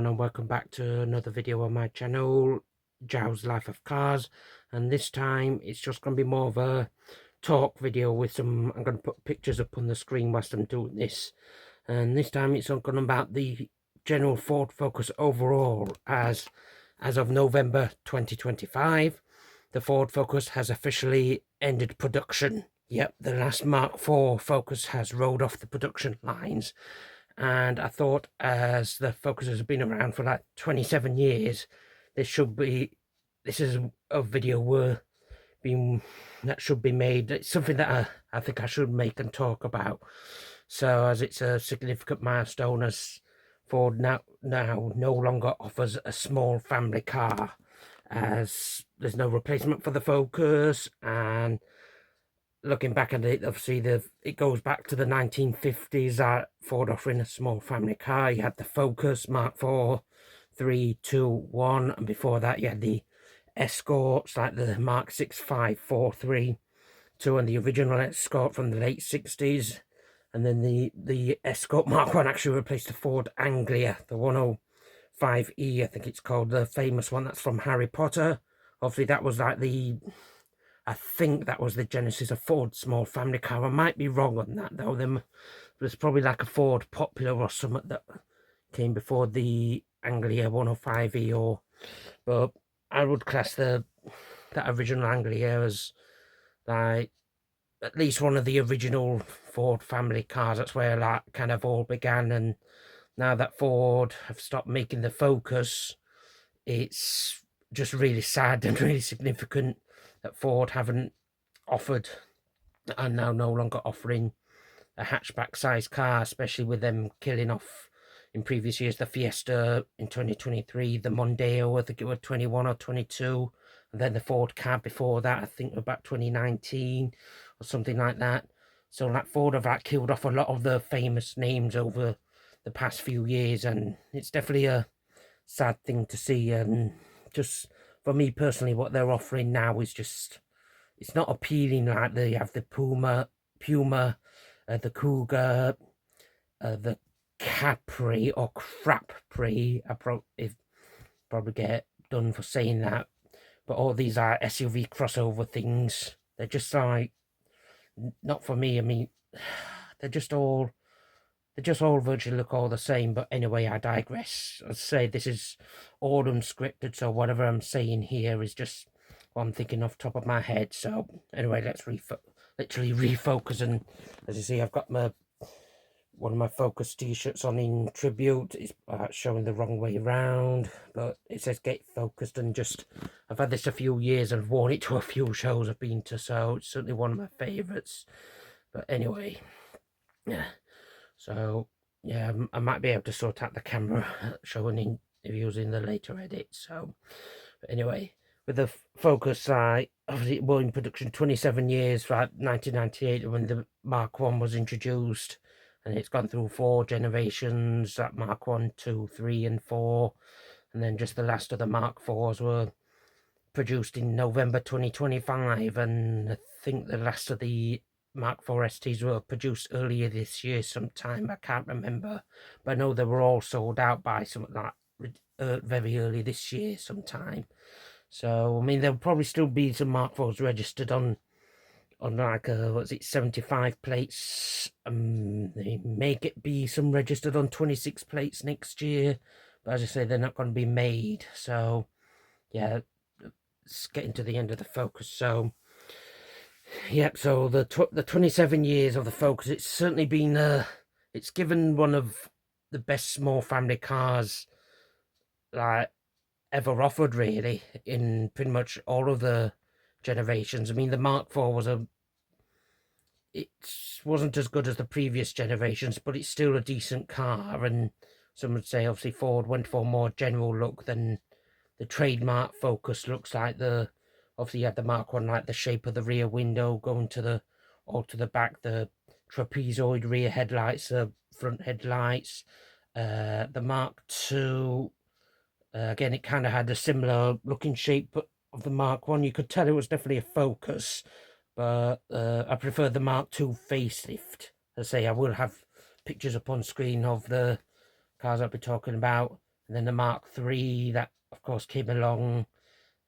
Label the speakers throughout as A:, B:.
A: everyone, and welcome back to another video on my channel, Jow's Life of Cars. And this time it's just going to be more of a talk video with some, I'm going to put pictures up on the screen whilst I'm doing this. And this time it's going about the general Ford Focus overall. As of November 2025, the Ford Focus has officially ended production. Yep, the last Mark IV Focus has rolled off the production lines. And I thought, as the Focus has been around for like 27 years, this is a video that should be made. It's something that I think I should make and talk about. So, as it's a significant milestone, as Ford now no longer offers a small family car, as there's no replacement for the Focus. And looking back at it, obviously it goes back to the 1950s, Ford offering a small family car. You had the Focus Mark IV, 3, 2, 1, and before that you had the Escorts like the Mark 6, 5, 4, 3, 2, and the original Escort from the late 60s. And then the Escort Mark 1 actually replaced the Ford Anglia, the 105E, I think it's called, the famous one that's from Harry Potter. Obviously that was like I think that was the genesis of Ford's small family car. I might be wrong on that though. There's probably like a Ford Popular or something that came before the Anglia 105E, but I would class that original Anglia as like at least one of the original Ford family cars. That's where that kind of all began. And now that Ford have stopped making the Focus, it's just really sad and really significant that Ford haven't offered and now no longer offering a hatchback size car, especially with them killing off in previous years the Fiesta in 2023, the Mondeo, I think it was 21 or 22, and then the Ford Cab before that, I think about 2019 or something like that. So like Ford have like killed off a lot of the famous names over the past few years, and it's definitely a sad thing to see. And just for me personally, what they're offering now is just, it's not appealing. Like they have the Puma, the Cougar, the Capri or Crapri. I probably get done for saying that, but all these are SUV crossover things. They're just like not for me. I mean, they're just all virtually look all the same. But anyway, I digress. I'd say this is all unscripted, so whatever I'm saying here is just what I'm thinking off the top of my head. So anyway, let's literally refocus. And as you see, I've got one of my Focus t-shirts on in tribute. It's showing the wrong way around, but it says "Get Focused." And just, I've had this a few years and worn it to a few shows I've been to, so it's certainly one of my favorites. But anyway, yeah. So yeah, I might be able to sort out the camera showing interviews in the later edits. So but anyway, with the Focus, obviously it was in production 27 years, like 1998 when the Mark 1 was introduced, and it's gone through 4 generations, that Mark 1, 2, 3 and 4, and then just the last of the Mark 4s were produced in November 2025, and I think the last of the Mark IV STs were produced earlier this year sometime. I can't remember, but I know they were all sold out by something like very early this year sometime. So I mean, there'll probably still be some Mark IVs registered on like what's it, 75 plates. They may be some registered on 26 plates next year, but as I say, they're not going to be made. So yeah, it's getting to the end of the Focus. So yep, so the 27 years of the Focus, it's certainly been it's given one of the best small family cars like ever offered, really, in pretty much all of the generations. I mean, the Mark IV it wasn't as good as the previous generations, but it's still a decent car. And some would say obviously Ford went for a more general look than the trademark Focus looks like. Obviously you had the Mark 1, like the shape of the rear window going to the back, the trapezoid rear headlights, front headlights. The Mark 2, again, it kind of had a similar looking shape of the Mark 1. You could tell it was definitely a Focus, but I prefer the Mark 2 facelift. As I say, I will have pictures up on screen of the cars I'll be talking about. And then the Mark III, that of course came along.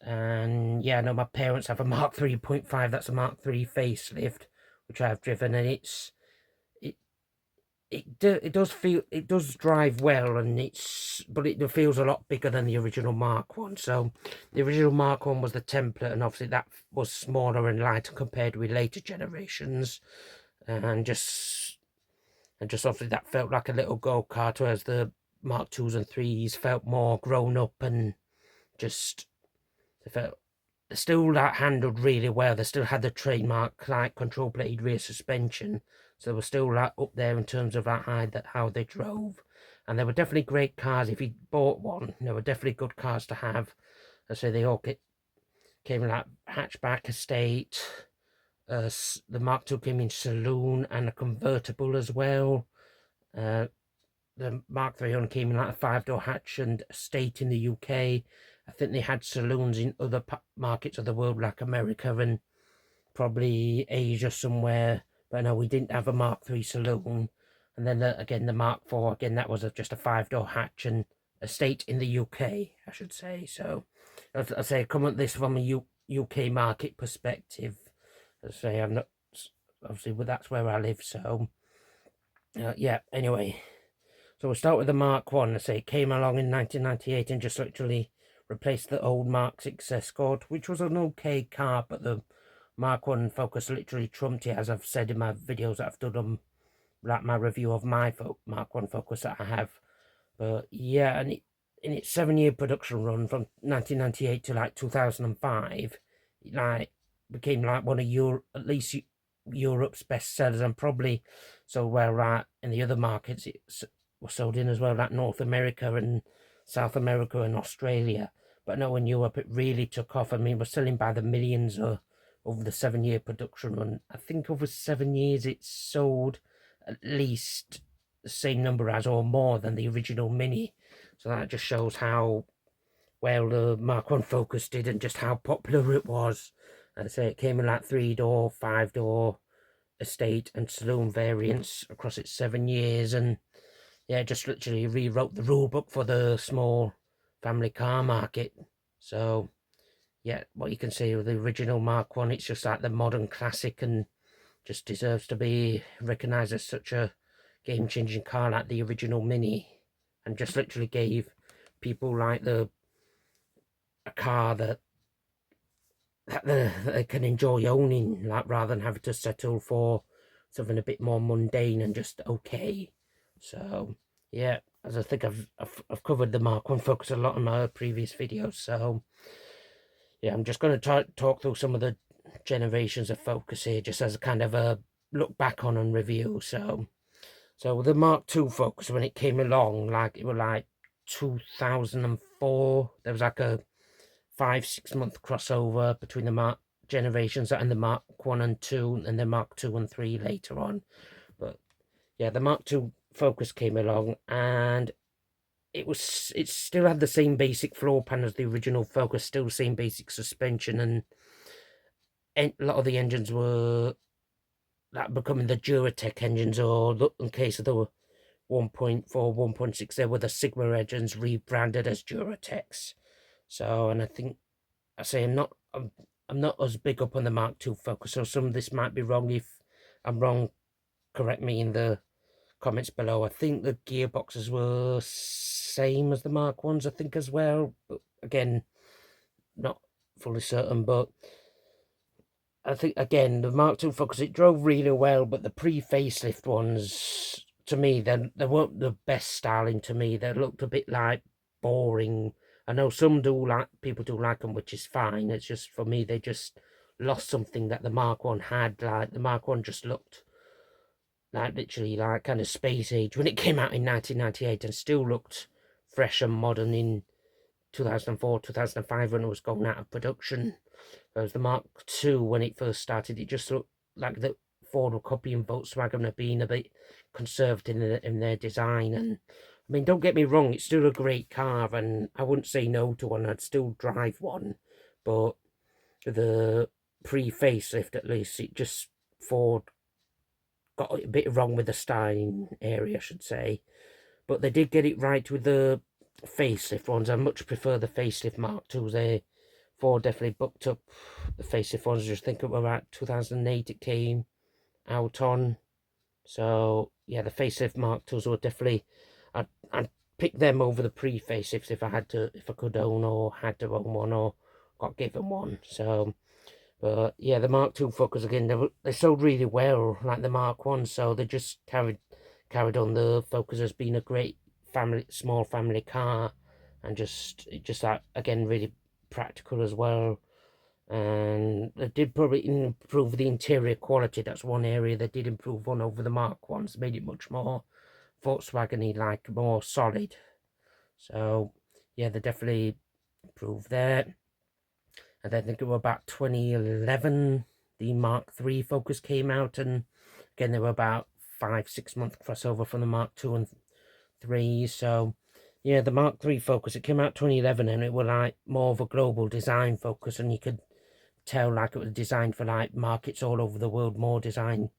A: And yeah, I know my parents have a Mark 3.5. That's a Mark III facelift, which I've driven, and it does drive well, and but it feels a lot bigger than the original Mark 1. So the original Mark 1 was the template, and obviously that was smaller and lighter compared with later generations, and just obviously that felt like a little go-kart, whereas the Mark 2s and 3s felt more grown up, and just they felt still that handled really well. They still had the trademark like control plate rear suspension, so they were still like up there in terms of that how they drove. And they were definitely great cars. If you bought one, they were definitely good cars to have. I say they all came like hatchback, estate. The Mark II came in saloon and a convertible as well. The Mark III only came in like a 5-door hatch and estate in the UK. I think they had saloons in other markets of the world, like America and probably Asia somewhere. But no, we didn't have a Mark III saloon. And then again, the Mark IV, again, that was just a 5-door hatch and estate in the UK, I should say. So, as I say, come at this from a UK market perspective. As I say, I'm not, obviously, but that's where I live. So, yeah, anyway. So we'll start with the Mark 1. I say it came along in 1998 and just literally replaced the old Mark 6 Escort, which was an okay car, but the Mark 1 Focus literally trumped it, as I've said in my videos that I've done on like my review of my Mark 1 Focus that I have. But yeah, and in its 7-year production run from 1998 to like 2005, it like became like one of at least Europe's best sellers, and probably so well right in the other markets it's was sold in as well, like North America and South America and Australia. But no, in Europe it really took off. I mean, we're selling by the millions over the 7-year production run. I think over 7 years it's sold at least the same number as or more than the original Mini. So that just shows how well the Mark 1 Focus did and just how popular it was. As I say, it came in like 3-door, 5-door, estate and saloon variants across its 7 years, and yeah, just literally rewrote the rule book for the small family car market. So yeah, what you can see with the original Mark 1, it's just like the modern classic and just deserves to be recognised as such a game-changing car like the original Mini, and just literally gave people like a car that they can enjoy owning, like rather than having to settle for something a bit more mundane and just okay. So yeah, as I think I've covered the Mark 1 Focus a lot in my previous videos. So yeah, I'm just going to talk through some of the generations of Focus here, just as a kind of a look back on and review. So the Mark II Focus, when it came along, like it was like 2004, there was like a 5-6 month crossover between the Mark generations and the Mark 1 and 2, and the Mark 2 and 3 later on. But yeah, the Mark II Focus came along, and it still had the same basic floor pan as the original Focus, still the same basic suspension, and a lot of the engines were that becoming the Duratec engines, or in case of the 1.4, 1.6, they were the Sigma engines rebranded as Duratecs. So, and I say I'm not as big up on the Mark II Focus, so some of this might be wrong. If I'm wrong, correct me in the comments below. I think the gearboxes were same as the Mark 1s, I think, as well. But again, not fully certain. But I think, again, the Mark II Focus, it drove really well, but the pre-facelift ones, to me, they weren't the best styling to me. They looked a bit like boring. I know some people do like them, which is fine. It's just, for me, they just lost something that the Mark 1 had. Like, the Mark 1 just looked like literally like kind of space age when it came out in 1998, and still looked fresh and modern in 2004, 2005 when it was going out of production. Whereas the Mark II, when it first started, it just looked like the Ford were copying Volkswagen of being a bit conservative in their design. And I mean, don't get me wrong, it's still a great car, and I wouldn't say no to one. I'd still drive one, but the pre-facelift, at least, it just Ford got a bit wrong with the styling area, I should say. But they did get it right with the facelift ones. I much prefer the facelift Mark IIs. Ford definitely booked up the facelift ones. Just think it was about 2008 it came out on. So yeah, the facelift Mark IIs were definitely, I'd pick them over the pre-facelifts if I could own or had to own one or got given one. So, but yeah, the Mark II Focus again, they sold really well, like the Mark I. So they just carried on the Focus as being a great small family car, and just like again really practical as well. And they did probably improve the interior quality. That's one area they did improve on over the Mark ones, made it much more Volkswagen-y, like more solid. So yeah, they definitely improved there. And then I think it was about 2011 the Mark III Focus came out, and again they were about 5-6 month crossover from the Mark II and 3. So yeah, the Mark III Focus, it came out 2011, and it was like more of a global design focus, and you could tell like it was designed for like markets all over the world, more design.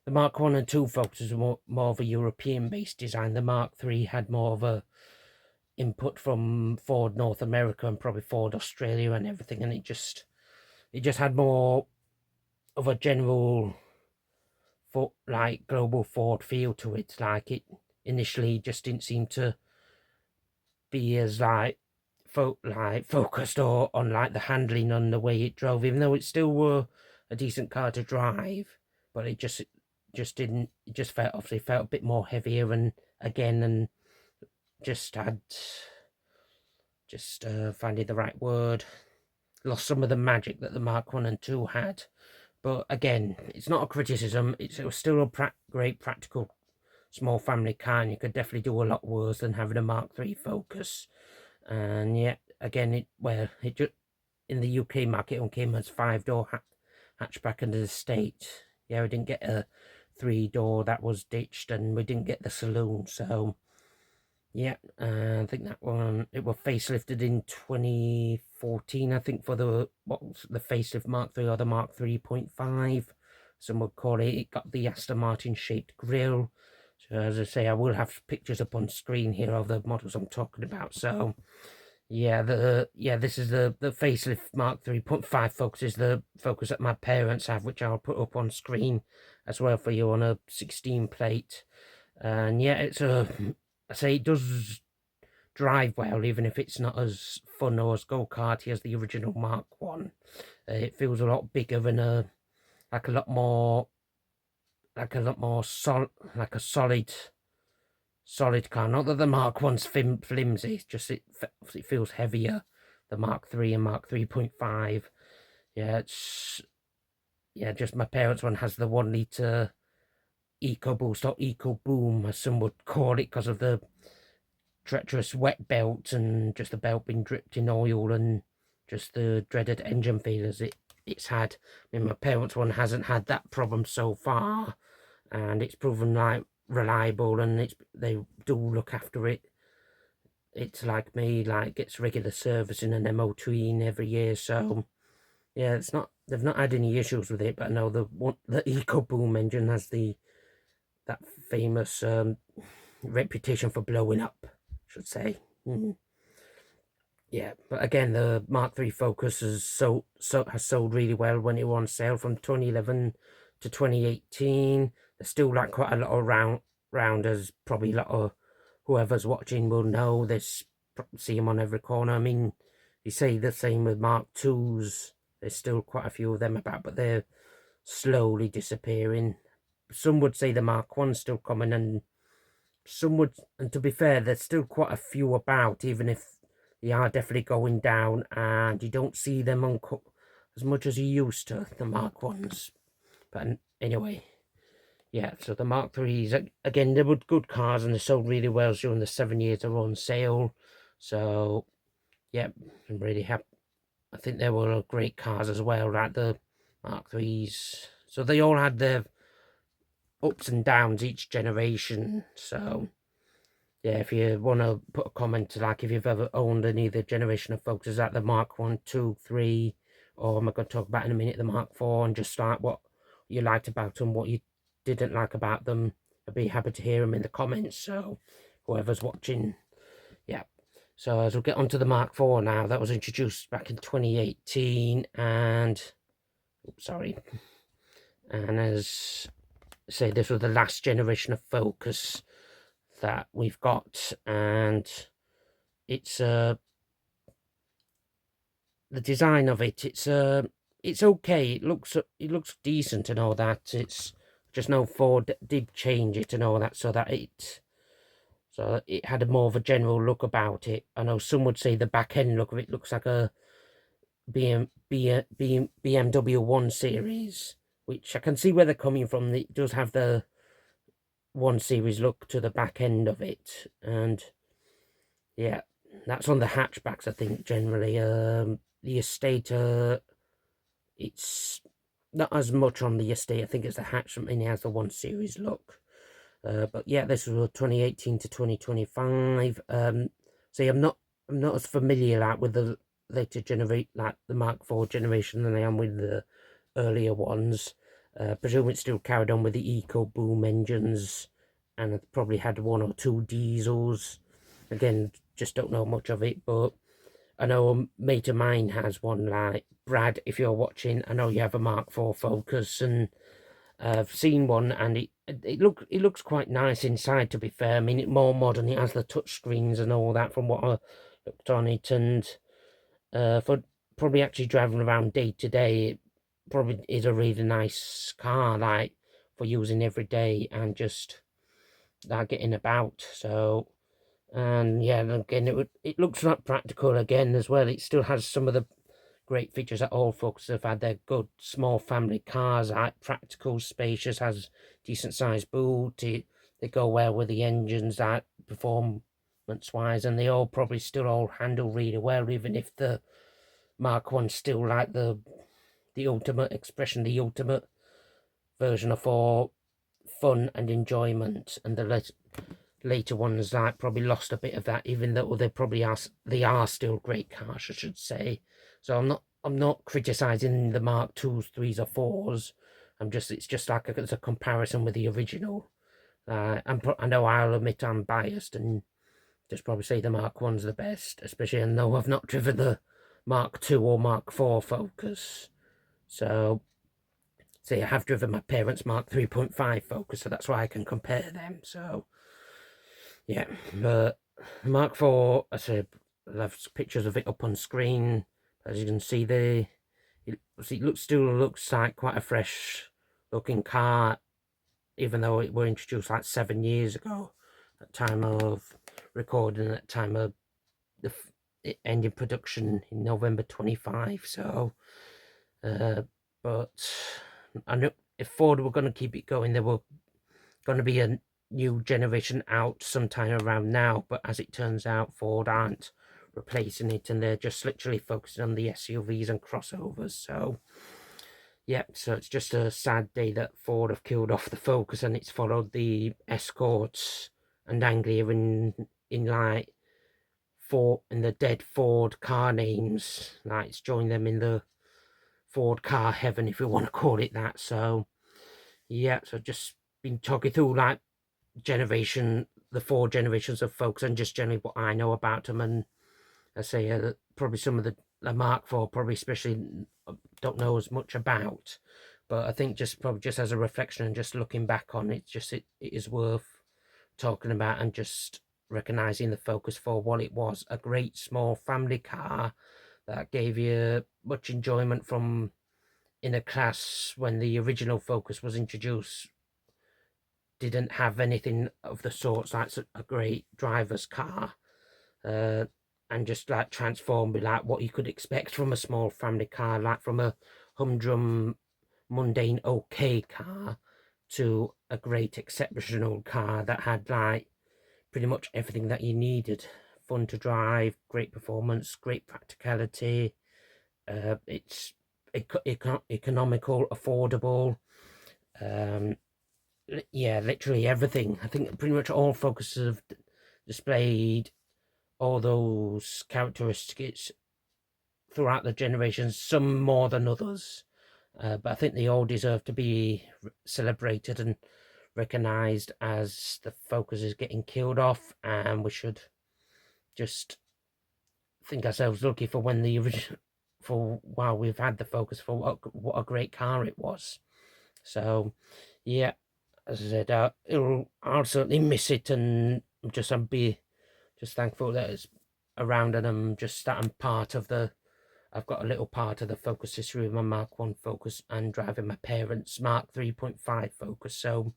A: The Mark 1 and 2 Focuses were more of a European based design. The Mark 3 had more of a input from Ford North America and probably Ford Australia and everything, and it just had more of a general like global Ford feel to it. Like it initially just didn't seem to be as like focused or on like the handling on the way it drove, even though it still were a decent car to drive, but it just didn't, it just felt, obviously felt a bit more heavier, and again, and just had finding the right word, lost some of the magic that the Mark 1 and 2 had. But again, it's not a criticism, it was still a great practical small family car, and you could definitely do a lot worse than having a Mark 3 Focus. And yet again, it just in the UK market it came as 5-door hatchback and the State. Yeah, we didn't get a 3-door, that was ditched, and we didn't get the saloon. So yeah, I think that one, it was facelifted in 2014, I think, for the facelift Mark 3 or the Mark 3.5. Some would call it. It got the Aston Martin shaped grille. So as I say, I will have pictures up on screen here of the models I'm talking about. So yeah, this is the facelift Mark 3.5 Focus, is the Focus that my parents have, which I'll put up on screen as well for you on a 16 plate. And yeah, it's I say it does drive well, even if it's not as fun or as go-karty as the original Mark 1. It feels a lot bigger and a lot more solid car. Not that the Mark 1's flimsy, it's just it feels heavier. The Mark 3 and Mark 3.5. Yeah, just my parents' one has the 1 litre EcoBoost or EcoBoom, as some would call it, because of the treacherous wet belt and just the belt being dripped in oil and just the dreaded engine failures it's had. I mean, my parents' one hasn't had that problem so far, and it's proven like reliable, and they do look after it. It's like me, like gets regular servicing and MOTing every year. So yeah, they've not had any issues with it. But I know the EcoBoom engine has that famous reputation for blowing up, I should say. Yeah, but again, the Mark III Focus has sold really well when it was on sale from 2011 to 2018. There's still like quite a lot of rounders. Probably a lot of whoever's watching will know this. See them on every corner. I mean, you say the same with Mark IIs. There's still quite a few of them about, but they're slowly disappearing. Some would say the Mark I's still coming, and some would, and to be fair, there's still quite a few about, even if they are definitely going down, and you don't see them uncut as much as you used to, the Mark 1's. But anyway, yeah, so the Mark 3s, again, they were good cars, and they sold really well during the 7 years they were on sale. So yeah, I'm really happy. I think they were great cars as well, like the Mark 3s. So they all had their ups and downs each generation. So yeah, if you want to put a comment, like if you've ever owned any of the generation of Focuses, like the Mark 1, 2, 3, or I'm going to talk about in a minute the Mark 4, and just like what you liked about them, what you didn't like about them, I'd be happy to hear them in the comments. So whoever's watching, yeah. So as we'll get onto the Mark IV now, that was introduced back in 2018, and sorry, and as I say, this was the last generation of Focus that we've got, and it's the design of it, it's okay. It looks decent and all that. It's just no Ford did change it and all that, so it had a more of a general look about it. I know some would say the back end look of it looks like a BMW 1 Series, which I can see where they're coming from. It does have the 1 Series look to the back end of it, and yeah, that's on the hatchbacks, I think, generally. The Estate, it's not as much on the Estate, I think, as the hatch. It has the 1 Series look. But yeah, this was 2018 to 2025. See, I'm not as familiar like with the later like the Mark IV generation than I am with the earlier ones. Presume it still carried on with the EcoBoom engines, and it probably had 1 or 2 diesels. Again, just don't know much of it, but I know a mate of mine has one. Like Brad, if you're watching, I know you have a Mark IV Focus, and I've seen one, and it looks quite nice inside, to be fair. I mean, it's more modern. It has the touch screens and all that from what I looked on it, and for probably actually driving around day to day, it probably is a really nice car, like for using every day and just like getting about. So, and yeah, again, it looks like practical again as well. It still has some of the great features that all Focus have had. They're good small family cars, like practical, spacious, has decent sized boot. They go well with the engines, that performance wise, and they all probably still all handle really well, even if the Mark 1's still like the ultimate expression, the ultimate version of for fun and enjoyment, and the later ones like probably lost a bit of that, even though they are still great cars, I should say. So I'm not criticizing the Mark 2s, 3s or 4s. It's just like it's a comparison with the original. I know I'll admit I'm biased and just probably say the Mark 1's the best, especially I know I've not driven the Mark 2 or Mark 4 Focus. So see, I have driven my parents' Mark 3.5 Focus, so that's why I can compare them. So yeah, but Mark IV, I said, I have pictures of it up on screen. As you can see, it still looks like quite a fresh looking car, even though it were introduced like 7 years ago at time of recording, at time of it ended production in November 25. So, but I know if Ford were going to keep it going, there were going to be a new generation out sometime around now, but as it turns out, Ford aren't replacing it, and they're just literally focusing on the SUVs and crossovers. So yeah, so it's just a sad day that Ford have killed off the Focus, and it's followed the Escorts and Anglia in like in the dead Ford car names. Like it's joined them in the Ford car heaven, if you want to call it that. So yeah, so just been talking through like the 4 generations of Focus, and just generally what I know about them. And I say probably some of the Mark IV, probably especially don't know as much about, but I think just probably just as a reflection and just looking back on it, it is worth talking about, and just recognizing the Focus for what it was: a great small family car that gave you much enjoyment from in a class when the original Focus was introduced. Didn't have anything of the sorts. That's a great driver's car, and just like transformed like what you could expect from a small family car, like from a humdrum, mundane, okay car to a great exceptional car that had like pretty much everything that you needed: fun to drive, great performance, great practicality. It's economical, affordable. Yeah, literally everything. I think pretty much all Focuses have displayed all those characteristics throughout the generations, some more than others. But I think they all deserve to be celebrated and recognised, as the Focus is getting killed off, and we should just think ourselves lucky for when the original, for while we've had the Focus, for what a great car it was. So yeah, as I said, I'll certainly miss it, and I'll be just thankful that it's around, and I'm part of the. I've got a little part of the Focus history with my Mark 1 Focus and driving my parents' Mark 3.5 Focus. So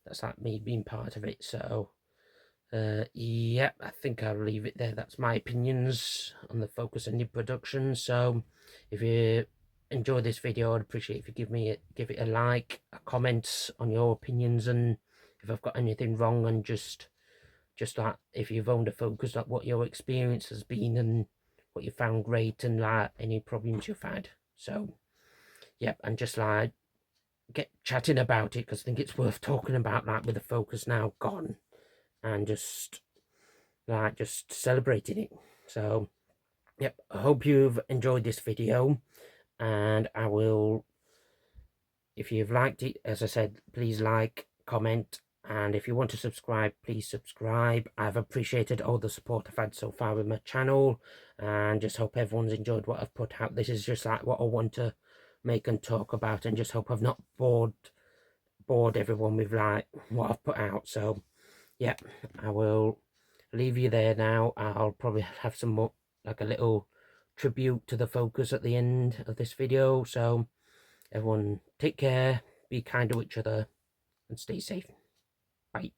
A: that's like me being part of it. So yeah, I think I'll leave it there. That's my opinions on the Focus Indie production. So if you enjoy this video, I'd appreciate if you give it a like, a comment on your opinions, and if I've got anything wrong, and just like if you've owned a Focus, like what your experience has been and what you found great, and like any problems you've had. So yep, and just like get chatting about it, because I think it's worth talking about, like with the Focus now gone, and just celebrating it. So yep, I hope you've enjoyed this video, and I will, if you've liked it, as I said, please like, comment, and if you want to subscribe, please subscribe. I've appreciated all the support I've had so far with my channel, and just hope everyone's enjoyed what I've put out. This is just like what I want to make and talk about, and just hope I've not bored everyone with like what I've put out. So yeah, I will leave you there now. I'll probably have some more, like a little tribute to the Focus at the end of this video. So everyone take care, be kind to each other, and stay safe. Bye.